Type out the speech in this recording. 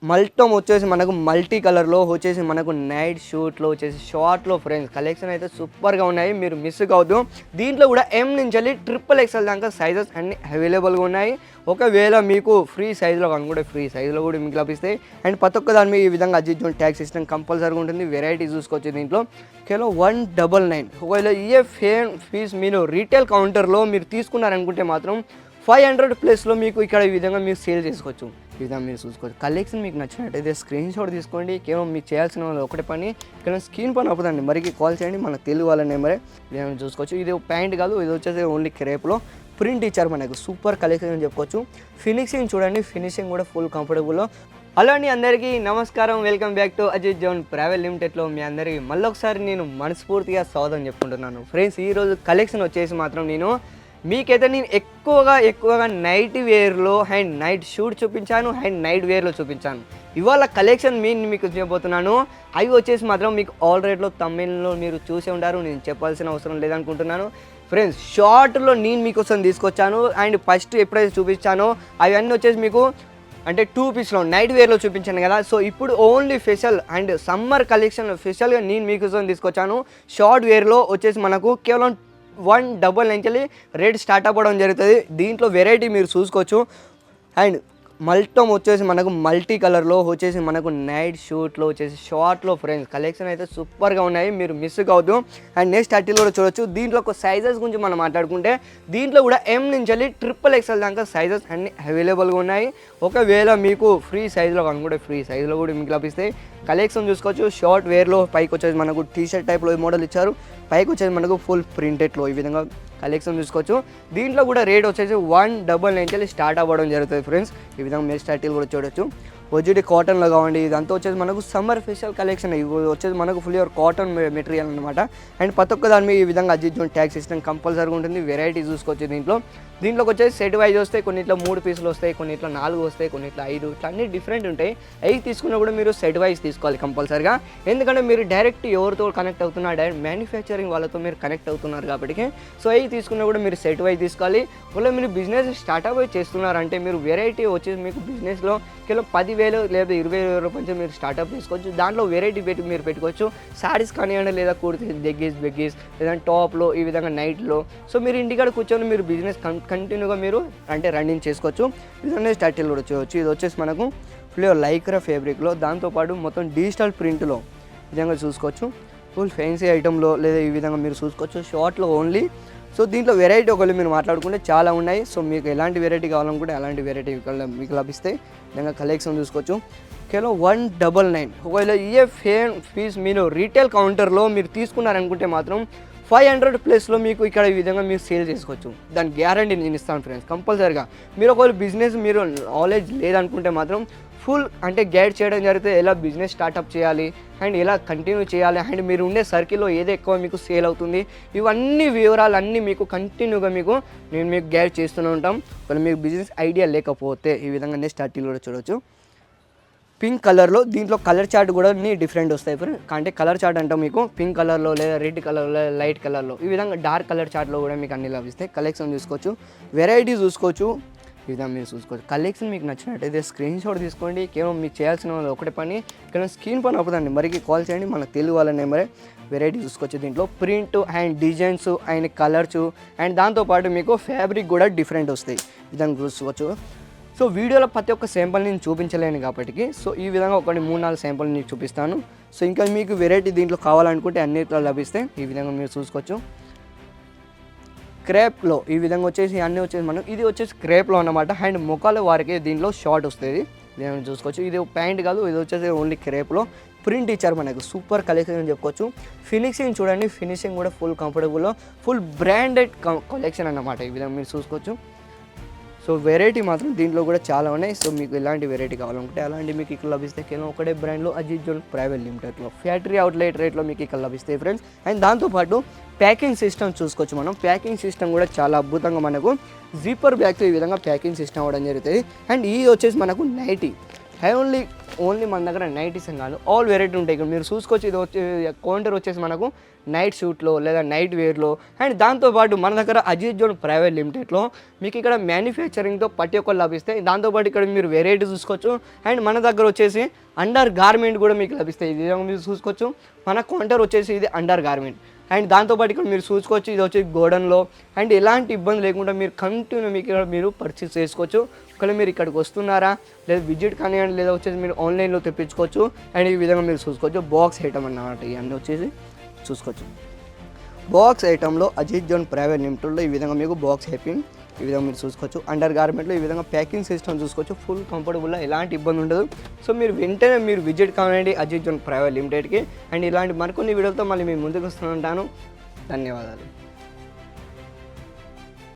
మల్టమ్ వచ్చేసి మనకు మల్టీ కలర్లో వచ్చేసి మనకు నైట్ షూట్లో వచ్చేసి షార్ట్లో ఫ్రెండ్స్ కలెక్షన్ అయితే సూపర్గా ఉన్నాయి. మీరు మిస్ కావద్దు. దీంట్లో కూడా ఎం నుంచి వెళ్ళి XXL దాకా సైజెస్ అన్ని అవైలబుల్గా ఉన్నాయి. ఒకవేళ మీకు ఫ్రీ సైజులో కనుకుంటే ఫ్రీ సైజులో కూడా మీకు లభిస్తాయి. అండ్ ప్రతి ఒక్క దాని మీద ఈ విధంగా అజిత్ జోన్ ట్యాగ్ సిస్టమ్ కంపల్సరీగా ఉంటుంది. వెరైటీ చూసుకోవచ్చు దీంట్లో కేవలం 199. ఒకవేళ ఏ ఫీస్ మీరు రీటైల్ కౌంటర్లో మీరు తీసుకున్నారనుకుంటే మాత్రం 500 ప్లస్లో మీకు ఇక్కడ ఈ విధంగా మీరు సేల్ చేసుకోవచ్చు. ఈ విధంగా మీరు చూసుకోవచ్చు. కలెక్షన్ మీకు నచ్చినట్టయితే స్క్రీన్ షాట్ తీసుకోండి. కేవలం మీకు చేయాల్సిన ఒకటే పని ఇక్కడ స్క్రీన్ పని అవుతుందండి. మరికి కాల్ చేయండి. మన తెలుగు వాళ్ళ నెంబరే విధంగా చూసుకోవచ్చు. ఇది ప్యాంట్ కాదు, ఇది వచ్చేసి ఓన్లీ క్రేప్లో ప్రింట్ ఇచ్చారు. మనకు సూపర్ కలెక్షన్ అని చెప్పుకోవచ్చు. ఫినిషింగ్ చూడండి, ఫినిషింగ్ కూడా ఫుల్ కంఫర్టబుల్లో. హలో అండి, అందరికీ నమస్కారం. Welcome back to Ajit zone private లిమిటెడ్లో మీ అందరికీ మళ్ళొకసారి నేను మనస్ఫూర్తిగా స్వాగతం చెప్పుకుంటున్నాను. ఫ్రెండ్స్, ఈరోజు కలెక్షన్ వచ్చేసి మాత్రం మీకైతే నేను ఎక్కువగా నైట్ వేర్లో అండ్ నైట్ షూట్ చూపించాను అండ్ నైట్ వేర్లో చూపించాను. ఇవాళ కలెక్షన్ మీకు చెప్పబోతున్నాను. అవి వచ్చేసి మాత్రం మీకు ఆల్ రేట్లో తమిళ్లో మీరు చూసే ఉంటారు. నేను చెప్పాల్సిన అవసరం లేదనుకుంటున్నాను. ఫ్రెండ్స్, షార్ట్లో నేను మీకోసం తీసుకొచ్చాను. అండ్ ఫస్ట్ ఎప్పుడైతే చూపించానో అవన్నీ వచ్చేసి మీకు అంటే 2 పీస్లో నైట్ వేర్లో చూపించాను కదా. సో ఇప్పుడు only special and summer collection స్పెషల్గా నేను మీకోసం తీసుకొచ్చాను. షార్ట్ వేర్లో వచ్చేసి మనకు కేవలం 199 రేట్ స్టార్ట్ అవ్వడం జరుగుతుంది. దీంట్లో వెరైటీ మీరు చూసుకోవచ్చు. అండ్ మల్టమ్ వచ్చేసి మనకు మల్టీ కలర్లో వచ్చేసి మనకు నైట్ షూట్లో వచ్చేసి షార్ట్లో ఫ్రెండ్స్ కలెక్షన్ అయితే సూపర్గా ఉన్నాయి. మీరు మిస్ కావద్దు. అండ్ నెక్స్ట్ ఆర్టికల్ కూడా చూడొచ్చు. దీంట్లో ఒక సైజెస్ గురించి మనం మాట్లాడుకుంటే దీంట్లో కూడా ఎం నుంచి వెళ్ళి XXL దాకా సైజెస్ అన్ని అవైలబుల్గా ఉన్నాయి. ఒకవేళ మీకు ఫ్రీ సైజులో కనుకుంటే ఫ్రీ సైజులో కూడా మీకు లభిస్తాయి. కలెక్షన్ చూసుకోవచ్చు. షార్ట్ వేర్లో పైకి వచ్చేసి మనకు టీషర్ట్ టైప్లో మోడల్ ఇచ్చారు. పైకి వచ్చేసి మనకు ఫుల్ ప్రింటెడ్లో ఈ విధంగా కలెక్షన్ చూసుకోవచ్చు. దీంట్లో కూడా రేట్ వచ్చేసి 199 స్టార్ట్ అవ్వడం జరుగుతుంది ఫ్రెండ్స్. ఈ విధంగా మీరు స్టార్టిల్ కూడా చూడొచ్చు. ఒజిడి కాటన్లో కావండి. ఇదంతా వచ్చేసి మనకు సమ్మర్ స్పెషల్ కలెక్షన్. ఇవి వచ్చేసి మనకు ఫుల్ కాటన్ మెటీరియల్ అనమాట. అండ్ ప్రతి ఒక్క దాని మీద ఈ విధంగా అజిత్ జోన్ ట్యాగ్ సిస్టమ్ కంపల్సరీగా ఉంటుంది. వెరైటీ చూసుకోవచ్చు. దీంట్లోకి వచ్చేసి సెట్ వైజ్ వస్తాయి. కొన్నిట్లో 3 పీసులు వస్తాయి, కొన్నిట్లో 4 వస్తాయి, కొన్నిట్లో 5, ఇట్లా అన్ని డిఫరెంట్ ఉంటాయి. అవి తీసుకున్నా కూడా మీరు సెట్ వైజ్ తీసుకోవాలి కంపల్సరీగా. ఎందుకంటే మీరు డైరెక్ట్ ఎవరితో కనెక్ట్ అవుతున్నారు, డైరెక్ట్ మ్యానుఫ్యాక్చరింగ్ వాళ్ళతో మీరు కనెక్ట్ అవుతున్నారు కాబట్టి. సో అవి తీసుకున్నా కూడా మీరు సెట్ వైజ్ తీసుకోవాలి. ఒకవేళ మీరు బిజినెస్ స్టార్ట్అప్ చేస్తున్నారంటే మీరు వెరైటీ వచ్చేసి మీకు బిజినెస్లో కేవలం 10,000 లేదా 20,000 రూపాయలు మీరు స్టార్ట్అప్ చేసుకోవచ్చు. దాంట్లో వెరైటీ మీరు పెట్టుకోవచ్చు. శారీస్ కానివ్వండి, లేదా కుర్తీస్, బెగ్గీస్ లేదా టాప్లో ఈ విధంగా నైట్లో. సో మీరు ఇంటికాడ కూర్చొని మీరు బిజినెస్ కంటిన్యూగా మీరు అంటే రన్నింగ్ చేసుకోవచ్చు. ఇదన్నీ స్టార్టిల్ కూడా చూడవచ్చు. ఇది వచ్చేసి మనకు ఫుల్ లైక్రా ఫ్యాబ్రిక్లో, దాంతోపాటు మొత్తం డిజిటల్ ప్రింట్లో విధంగా చూసుకోవచ్చు. ఫుల్ ఫ్యాన్సీ ఐటెంలో లేదా ఈ విధంగా మీరు చూసుకోవచ్చు. షార్ట్లో ఓన్లీ. సో దీంట్లో వెరైటీ ఒకవేళ మీరు మాట్లాడుకుంటే చాలా ఉన్నాయి. సో మీకు ఎలాంటి వెరైటీ కావాలనుకుంటే అలాంటి వెరైటీ మీకు లభిస్తాయి. విధంగా కలెక్షన్ చూసుకోవచ్చు. కేవలం 199. ఒకవేళ ఏ ఫీస్ మీరు రీటైల్ కౌంటర్లో మీరు తీసుకున్నారనుకుంటే మాత్రం 500 ప్లస్లో మీకు ఇక్కడ ఈ విధంగా మీరు సేల్ చేసుకోవచ్చు. దాని గ్యారంటీ నేను ఇస్తాను ఫ్రెండ్స్ కంపల్సరీగా. మీరు ఒకవేళ బిజినెస్ మీరు నాలెడ్జ్ లేదనుకుంటే మాత్రం ఫుల్ అంటే గైడ్ చేయడం జరిగితే ఎలా బిజినెస్ స్టార్ట్అప్ చేయాలి అండ్ ఎలా కంటిన్యూ చేయాలి అండ్ మీరు ఉండే సర్కిల్లో ఏది ఎక్కువ మీకు సేల్ అవుతుంది, ఇవన్నీ వివరాలు అన్నీ మీకు కంటిన్యూగా నేను మీకు గైడ్ చేస్తూనే ఉంటాం. ఒకవేళ మీకు బిజినెస్ ఐడియా లేకపోతే ఈ విధంగా నెక్స్ట్ ఆర్టికల్ కూడా చూడవచ్చు. పింక్ కలర్లో దీంట్లో కలర్ చార్ట్ కూడా డిఫరెంట్ వస్తాయి ఫ్రెండ్. అంటే కలర్ చార్ట్ అంటే మీకు పింక్ కలర్లో లేదా రెడ్ కలర్లో లేదా లైట్ కలర్లో ఈ విధంగా డార్క్ కలర్ చార్ట్లో కూడా మీకు అన్ని లభిస్తాయి. కలెక్షన్ చూసుకోవచ్చు, వెరైటీ చూసుకోవచ్చు. ఈ విధంగా మీరు చూసుకోవచ్చు. కలెక్షన్ మీకు నచ్చినట్టయితే స్క్రీన్ షాట్ తీసుకోండి. కేవలం మీకు చేయాల్సిన ఒకటే పని ఇక్కడ స్క్రీన్ పని అవుతుందండి. మరికి కాల్ చేయండి. మన తెలుగు వాళ్ళ నెంబరే వెరైటీ చూసుకోవచ్చు. దీంట్లో print and designs and colours and దాంతోపాటు మీకు ఫ్యాబ్రిక్ కూడా డిఫరెంట్ వస్తాయి. ఈ విధంగా చూసుకోవచ్చు. సో వీడియోలో ప్రతి ఒక్క శాంపుల్ నేను చూపించలేను కాబట్టి సో ఈ విధంగా ఒకటి 3-4 శాంపుల్ నేను చూపిస్తాను. సో ఇంకా మీకు వెరైటీ దీంట్లో కావాలనుకుంటే అన్నిట్లో లభిస్తాయి. ఈ విధంగా మీరు చూసుకోవచ్చు. క్రేప్లో ఈ విధంగా వచ్చేసి అన్నీ వచ్చేసి మనం ఇది వచ్చేసి క్రేప్లో అన్నమాట. అండ్ ముఖాల వారికి దీంట్లో షార్ట్ వస్తుంది. విధంగా చూసుకోవచ్చు. ఇది ప్యాంట్ కాదు, ఇది వచ్చేసి ఓన్లీ క్రేప్లో ప్రింట్ ఇచ్చారు. మనకు సూపర్ కలెక్షన్ అని చెప్పుకోవచ్చు. ఫినిషింగ్ చూడండి, ఫినిషింగ్ కూడా ఫుల్ కంఫర్టబుల్లో ఫుల్ బ్రాండెడ్ కలెక్షన్ అన్నమాట. ఈ విధంగా మీరు చూసుకోవచ్చు. సో వెరైటీ మాత్రం దీంట్లో కూడా చాలా ఉన్నాయి. సో మీకు ఎలాంటి వెరైటీ కావాలనుకుంటే అలాంటి మీకు ఇక్కడ లభిస్తాయి. కేవలం ఒకటే బ్రాండ్లో అజిత్ జోన్ ప్రైవేట్ లిమిటెడ్లో ఫ్యాక్టరీ అవుట్లెట్ రేట్లో మీకు ఇక్కడ లభిస్తాయి ఫ్రెండ్స్. అండ్ దాంతోపాటు ప్యాకింగ్ సిస్టమ్ చూసుకోవచ్చు. మనం ప్యాకింగ్ సిస్టమ్ కూడా చాలా అద్భుతంగా మనకు జిప్పర్ బ్యాగ్తో ఈ విధంగా ప్యాకింగ్ సిస్టమ్ అవ్వడం జరుగుతుంది. అండ్ ఈ వచ్చేసి మనకు నైటీ ఓన్లీ మన దగ్గర నైటీస్ కాదు, ఆల్ వెరైటీ ఉంటాయి. ఇక్కడ మీరు చూసుకోవచ్చు, ఇది వచ్చి కౌంటర్ వచ్చేసి మనకు నైట్ షూట్లో లేదా నైట్ వేర్లో, అండ్ దాంతోపాటు మన దగ్గర అజిత్ జోన్ ప్రైవేట్ లిమిటెడ్లో మీకు ఇక్కడ మ్యానుఫ్యాక్చరింగ్తో ప్రతి ఒక్కరు లభిస్తాయి. దాంతోపాటు ఇక్కడ మీరు వెరైటీ చూసుకోవచ్చు. అండ్ మన దగ్గర వచ్చేసి అండర్ గార్మెంట్ కూడా మీకు లభిస్తాయి. ఇది మీరు చూసుకోవచ్చు, మన కౌంటర్ వచ్చేసి ఇది అండర్ గార్మెంట్. అండ్ దాంతోపాటు ఇక్కడ మీరు చూసుకోవచ్చు, ఇది వచ్చి గోడన్లో. అండ్ ఎలాంటి ఇబ్బంది లేకుండా మీరు కంటిన్యూ మీకు ఇక్కడ మీరు పర్చేస్ చేసుకోవచ్చు. ఒకవేళ మీరు ఇక్కడికి వస్తున్నారా, లేదా విజిట్ కానివ్వండి, లేదా వచ్చేసి మీరు ఆన్లైన్లో తెప్పించుకోవచ్చు. అండ్ ఈ విధంగా మీరు చూసుకోవచ్చు, బాక్స్ ఐటమ్ అన్నమాట. ఇవన్నీ వచ్చేసి చూసుకోవచ్చు. బాక్స్ ఐటంలో అజిత్ జోన్ ప్రైవేట్ లిమిటెడ్లో ఈ విధంగా మీకు బాక్స్ హ్యాపింగ్ ఈ విధంగా మీరు చూసుకోవచ్చు. అండర్ గార్మెంట్లో ఈ విధంగా ప్యాకింగ్ సిస్టమ్ చూసుకోవచ్చు. ఫుల్ కంఫర్టబుల్గా ఎలాంటి ఇబ్బంది ఉండదు. సో మీరు వెంటనే మీరు విజిట్ కావాలండి అజిత్ జోన్ ప్రైవేట్ లిమిటెడ్కి. అండ్ ఇలాంటి మరికొన్ని వీడియోలతో మళ్ళీ మేము ముందుకు వస్తుంటాను. ధన్యవాదాలు.